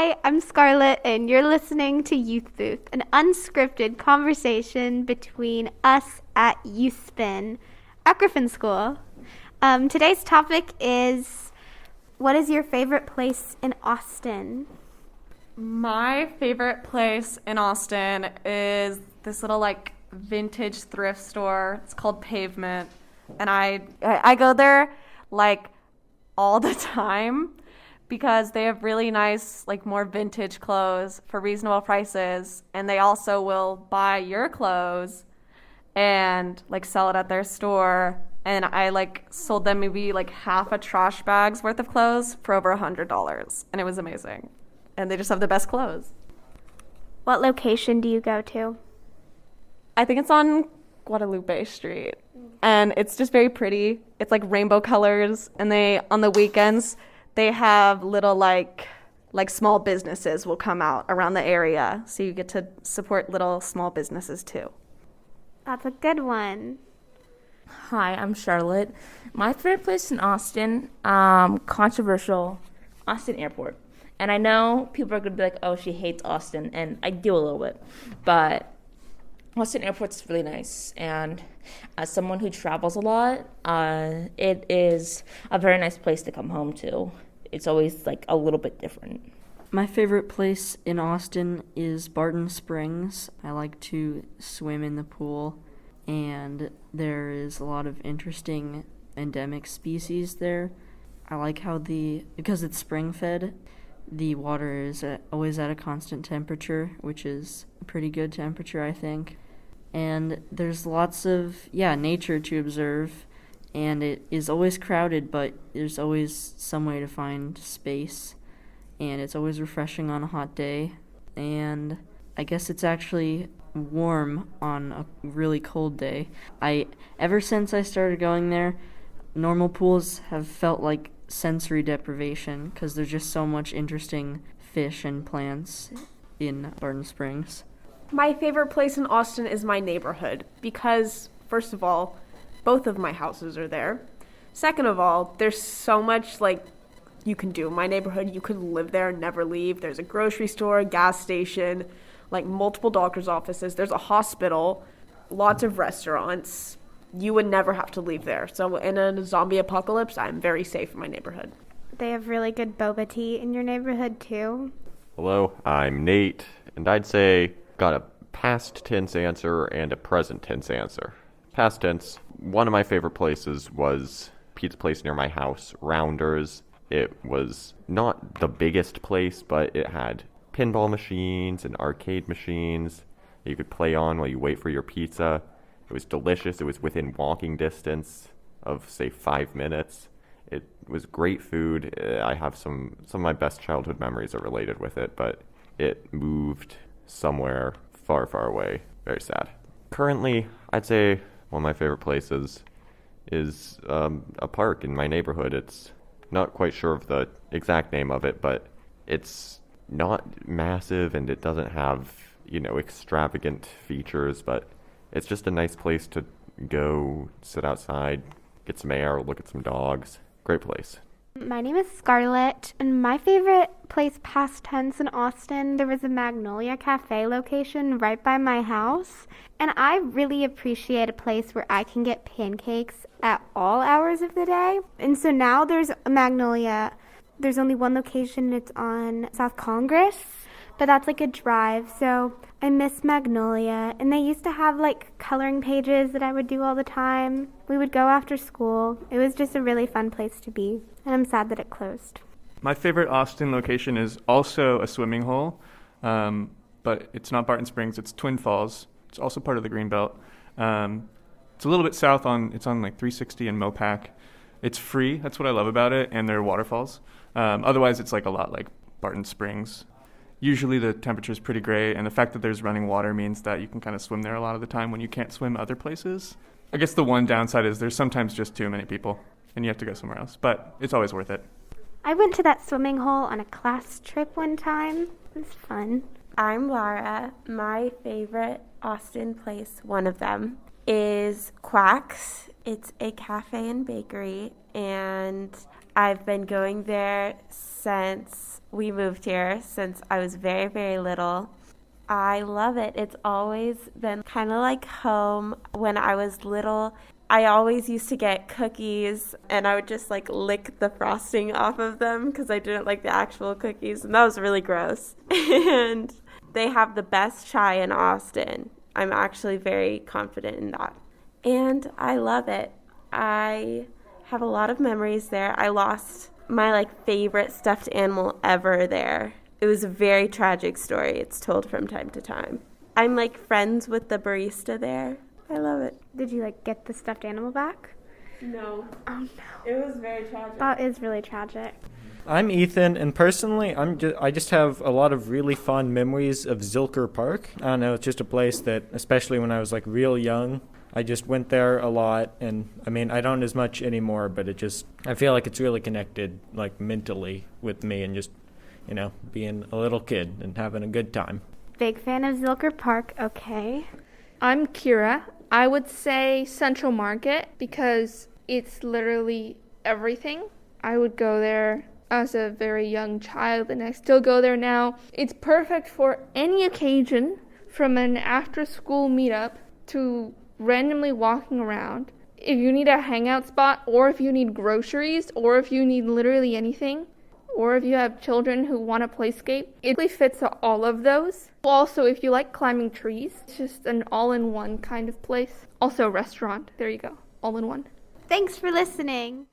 Hi, I'm Scarlett, and you're listening to Youth Booth, an unscripted conversation between us at Youth Spin at Griffin School. Today's topic is, what is your favorite place in Austin? My favorite place in Austin is this little vintage thrift store. It's called Pavement, and I go there all the time because they have really nice more vintage clothes for reasonable prices, and they also will buy your clothes and sell it at their store. And I sold them maybe half a trash bag's worth of clothes for over $100, and it was amazing. And they just have the best clothes. What location do you go to? I think it's on Guadalupe Street, and it's just very pretty. It's rainbow colors, and on the weekends they have little small businesses will come out around the area, so you get to support little small businesses too. That's a good one. Hi, I'm Charlotte. My favorite place in Austin, controversial, Austin Airport. And I know people are going to be like, oh, she hates Austin, and I do a little bit. But Austin Airport's really nice, and as someone who travels a lot, it is a very nice place to come home to. It's always a little bit different. My favorite place in Austin is Barton Springs. I like to swim in the pool, and there is a lot of interesting endemic species there. I like how because it's spring-fed, the water is always at a constant temperature, which is a pretty good temperature, I think. And there's lots of, nature to observe, and it is always crowded, but there's always some way to find space, and it's always refreshing on a hot day. And I guess it's actually warm on a really cold day. Ever since I started going there, normal pools have felt like sensory deprivation because there's just so much interesting fish and plants in Barton Springs. My favorite place in Austin is my neighborhood because, first of all, both of my houses are there. Second of all, there's so much you can do in my neighborhood. You could live there and never leave. There's a grocery store, a gas station, multiple doctor's offices. There's a hospital, lots of restaurants. You would never have to leave there. So in a zombie apocalypse, I'm very safe in my neighborhood. They have really good boba tea in your neighborhood too. Hello, I'm Nate, and I'd say got a past tense answer and a present tense answer. Past tense, one of my favorite places was pizza place near my house, Rounders. It was not the biggest place, but it had pinball machines and arcade machines that you could play on while you wait for your pizza. It was delicious. It was within walking distance of, say, 5 minutes. It was great food. I have some of my best childhood memories are related with it, but it moved somewhere far, far away. Very sad. Currently, I'd say one of my favorite places is a park in my neighborhood. It's not quite sure of the exact name of it, but it's not massive and it doesn't have, extravagant features, but it's just a nice place to go, sit outside, get some air, look at some dogs. Great place. My name is Scarlett, and my favorite place past tense in Austin, there was a Magnolia Cafe location right by my house, and I really appreciate a place where I can get pancakes at all hours of the day. And so now there's a Magnolia. There's only one location, it's on South Congress, but that's a drive, so I miss Magnolia. And they used to have coloring pages that I would do all the time. We would go after school. It was just a really fun place to be, and I'm sad that it closed. My favorite Austin location is also a swimming hole, but it's not Barton Springs, it's Twin Falls. It's also part of the Greenbelt. It's a little bit south it's on 360 and Mopac. It's free, that's what I love about it, and there are waterfalls. Otherwise, it's a lot like Barton Springs. Usually the temperature is pretty great, and the fact that there's running water means that you can kind of swim there a lot of the time when you can't swim other places. I guess the one downside is there's sometimes just too many people, and you have to go somewhere else, but it's always worth it. I went to that swimming hole on a class trip one time. It was fun. I'm Laura. My favorite Austin place, one of them, is Quacks. It's a cafe and bakery, and I've been going there since we moved here since I was very, very little. I love it. It's always been kind of like home. When I was little, I always used to get cookies and I would just like lick the frosting off of them because I didn't like the actual cookies, and that was really gross. And they have the best chai in Austin. I'm actually very confident in that. And I love it. I have a lot of memories there. I lost my like favorite stuffed animal ever there. It was a very tragic story. It's told from time to time. I'm like friends with the barista there. I love it. Did you like get the stuffed animal back? No. Oh no. It was very tragic. That is really tragic. I'm Ethan, and personally, I just have a lot of really fond memories of Zilker Park. I don't know, it's just a place that, especially when I was like real young, I just went there a lot, and I mean, I don't as much anymore, but I feel like it's really connected, like mentally with me, and just, being a little kid and having a good time. Big fan of Zilker Park, okay. I'm Kira. I would say Central Market because it's literally everything. I would go there as a very young child, and I still go there now. It's perfect for any occasion, from an after-school meetup to randomly walking around. If you need a hangout spot, or if you need groceries, or if you need literally anything, or if you have children who want a playscape, it really fits all of those. Also, if you like climbing trees, it's just an all-in-one kind of place. Also a restaurant. There you go. All in one. Thanks for listening.